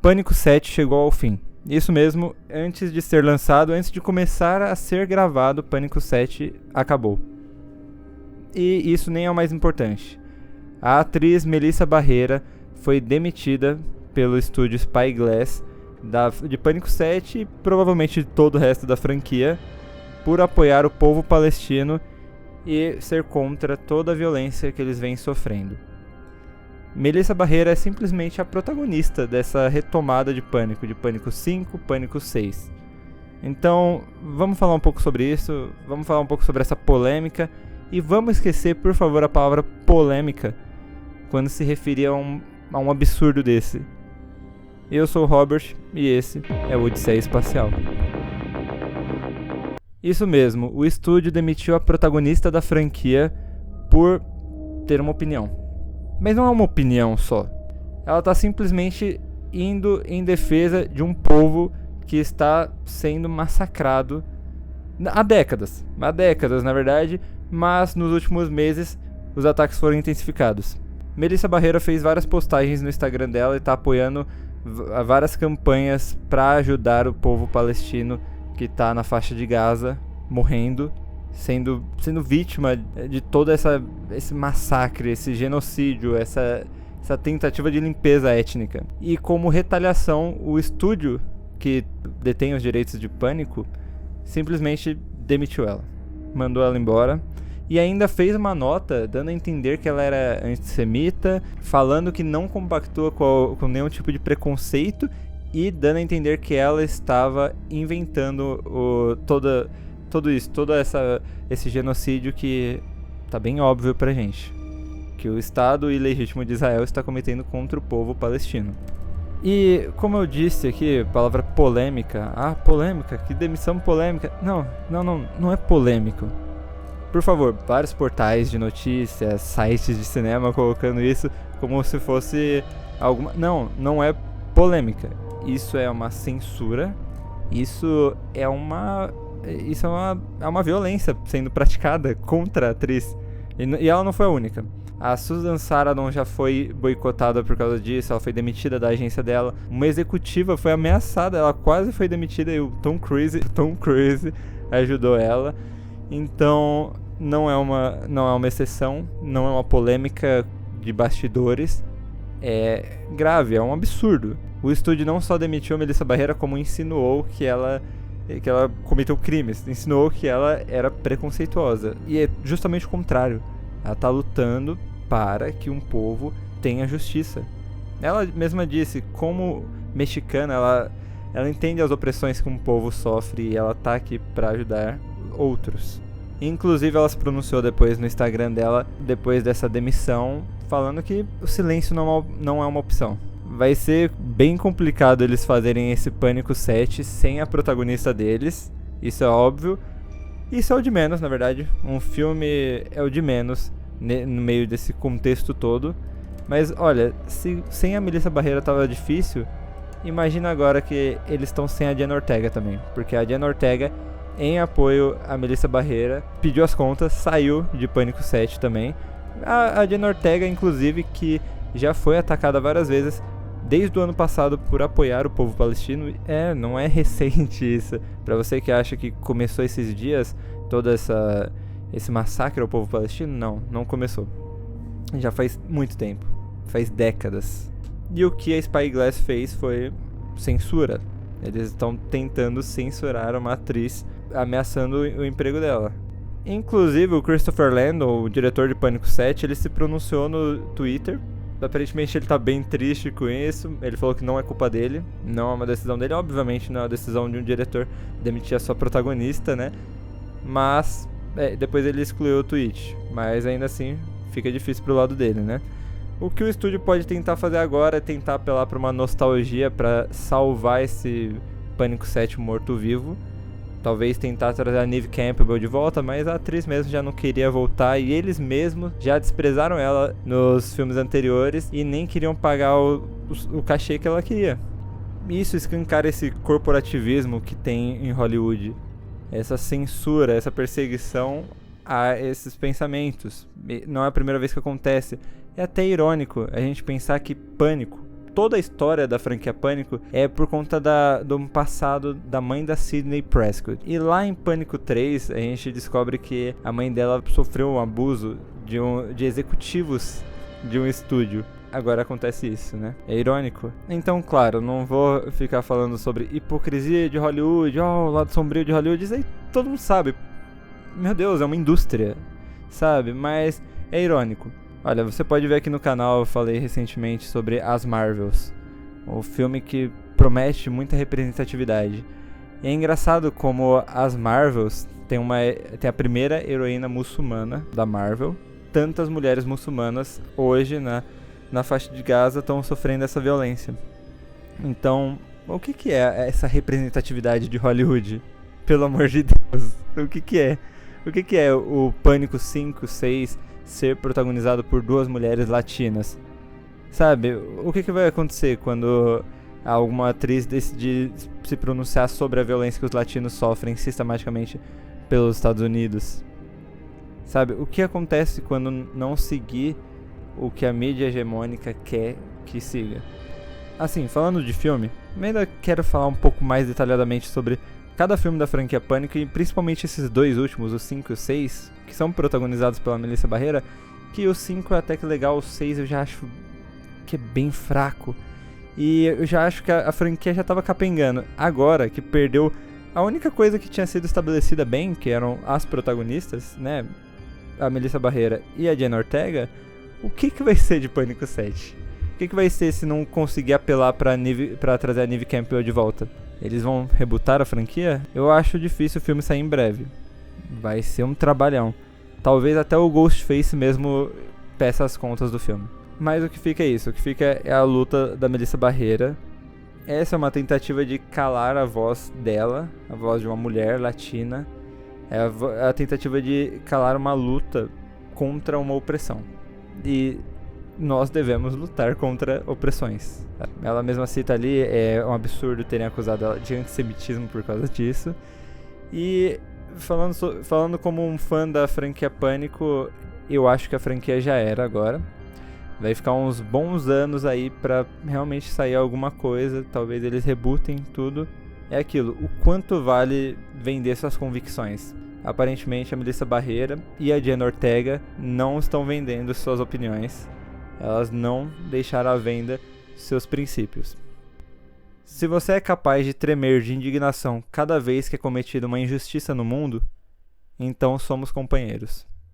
Pânico 7 chegou ao fim. Isso mesmo, antes de ser lançado, antes de começar a ser gravado, Pânico 7 acabou. E isso nem é o mais importante. A atriz Melissa Barrera foi demitida pelo estúdio Spyglass de Pânico 7 e provavelmente de todo o resto da franquia por apoiar o povo palestino e ser contra toda a violência que eles vêm sofrendo. Melissa Barrera é simplesmente a protagonista dessa retomada de Pânico 5, Pânico 6. Então, vamos falar um pouco sobre isso, vamos falar um pouco sobre essa polêmica e vamos esquecer, por favor, a palavra polêmica quando se referir a um absurdo desse. Eu sou o Robert e esse é o Odisseia Espacial. Isso mesmo, o estúdio demitiu a protagonista da franquia por ter uma opinião. Mas não é uma opinião só. Ela está simplesmente indo em defesa de um povo que está sendo massacrado há décadas. Há décadas, na verdade, mas nos últimos meses os ataques foram intensificados. Melissa Barrera fez várias postagens no Instagram dela e está apoiando várias campanhas para ajudar o povo palestino que está na faixa de Gaza, morrendo, sendo vítima de todo esse massacre, esse genocídio, essa tentativa de limpeza étnica. E como retaliação, o estúdio que detém os direitos de Pânico simplesmente demitiu ela, mandou ela embora e ainda fez uma nota dando a entender que ela era antissemita, falando que não compactua com nenhum tipo de preconceito e dando a entender que ela estava inventando todo esse genocídio que tá bem óbvio pra gente, que o Estado ilegítimo de Israel está cometendo contra o povo palestino. E como eu disse aqui, palavra polêmica, polêmica, que demissão polêmica, não é polêmico. Por favor, vários portais de notícias, sites de cinema colocando isso como se fosse alguma... Não é polêmica, isso é uma censura, isso é uma violência sendo praticada contra a atriz. E ela não foi a única. A Susan Sarandon já foi boicotada por causa disso, ela foi demitida da agência dela. Uma executiva foi ameaçada, ela quase foi demitida e o Tom Cruise ajudou ela. Então, não é uma exceção, não é uma polêmica de bastidores. É grave, é um absurdo. O estúdio não só demitiu a Melissa Barrera, como insinuou que ela cometeu crimes, insinuou que ela era preconceituosa. E é justamente o contrário. Ela está lutando para que um povo tenha justiça. Ela mesma disse, como mexicana, ela entende as opressões que um povo sofre e ela está aqui para ajudar outros. Inclusive, ela se pronunciou depois no Instagram dela, depois dessa demissão, falando que o silêncio não é uma opção. Vai ser bem complicado eles fazerem esse Pânico 7 sem a protagonista deles, isso é óbvio. Isso é o de menos, na verdade. Um filme é o de menos no meio desse contexto todo. Mas olha, se sem a Melissa Barrera tava difícil, imagina agora que eles estão sem a Jenna Ortega também. Porque a Jenna Ortega, em apoio à Melissa Barrera, pediu as contas, saiu de Pânico 7 também. A Jenna Ortega, inclusive, que já foi atacada várias vezes desde o ano passado por apoiar o povo palestino. Não é recente isso. Pra você que acha que começou esses dias, todo esse massacre ao povo palestino, não começou. Já faz muito tempo, faz décadas. E o que a Spyglass fez foi censura. Eles estão tentando censurar uma atriz, ameaçando o emprego dela. Inclusive o Christopher Landon, o diretor de Pânico 7, ele se pronunciou no Twitter. Aparentemente ele tá bem triste com isso. Ele falou que não é culpa dele, não é uma decisão dele. Obviamente não é uma decisão de um diretor demitir a sua protagonista, né? Mas depois ele excluiu o tweet. Mas ainda assim fica difícil pro lado dele, né? O que o estúdio pode tentar fazer agora é tentar apelar pra uma nostalgia pra salvar esse Pânico 7 morto-vivo. Talvez tentar trazer a Neve Campbell de volta, mas a atriz mesmo já não queria voltar e eles mesmos já desprezaram ela nos filmes anteriores e nem queriam pagar o cachê que ela queria. Isso escancara esse corporativismo que tem em Hollywood, essa censura, essa perseguição a esses pensamentos. Não é a primeira vez que acontece. É até irônico a gente pensar que Pânico, toda a história da franquia Pânico é por conta do passado da mãe da Sidney Prescott. E lá em Pânico 3, a gente descobre que a mãe dela sofreu um abuso de executivos de um estúdio. Agora acontece isso, né? É irônico. Então, claro, não vou ficar falando sobre hipocrisia de Hollywood, o lado sombrio de Hollywood, isso aí todo mundo sabe. Meu Deus, é uma indústria, sabe? Mas é irônico. Olha, você pode ver aqui no canal, eu falei recentemente sobre As Marvels, o filme que promete muita representatividade. E é engraçado como As Marvels tem a primeira heroína muçulmana da Marvel. Tantas mulheres muçulmanas hoje na faixa de Gaza estão sofrendo essa violência. Então, o que é essa representatividade de Hollywood? Pelo amor de Deus, o que é? O que é o Pânico 5, 6... ser protagonizado por 2 mulheres latinas? Sabe, o que vai acontecer quando alguma atriz decidir se pronunciar sobre a violência que os latinos sofrem sistematicamente pelos Estados Unidos? Sabe, o que acontece quando não seguir o que a mídia hegemônica quer que siga? Assim, falando de filme, eu ainda quero falar um pouco mais detalhadamente sobre cada filme da franquia Pânico, e principalmente esses 2 últimos, os 5 e o 6, que são protagonizados pela Melissa Barrera, que o 5 é até que legal, o 6 eu já acho que é bem fraco. E eu já acho que a franquia já tava capengando. Agora que perdeu a única coisa que tinha sido estabelecida bem, que eram as protagonistas, né? A Melissa Barrera e a Jenna Ortega, o que vai ser de Pânico 7? O que vai ser se não conseguir apelar pra trazer a Neve Campbell de volta? Eles vão rebootar a franquia? Eu acho difícil o filme sair em breve. Vai ser um trabalhão. Talvez até o Ghostface mesmo peça as contas do filme. Mas o que fica é isso. O que fica é a luta da Melissa Barrera. Essa é uma tentativa de calar a voz dela, a voz de uma mulher latina. É a tentativa de calar uma luta contra uma opressão. E nós devemos lutar contra opressões. Ela mesma cita ali, é um absurdo terem acusado ela de antissemitismo por causa disso. E falando como um fã da franquia Pânico, eu acho que a franquia já era agora. Vai ficar uns bons anos aí pra realmente sair alguma coisa. Talvez eles rebootem tudo. É aquilo, o quanto vale vender suas convicções? Aparentemente a Melissa Barrera e a Jenna Ortega não estão vendendo suas opiniões. Elas não deixaram à venda seus princípios. Se você é capaz de tremer de indignação cada vez que é cometida uma injustiça no mundo, então somos companheiros.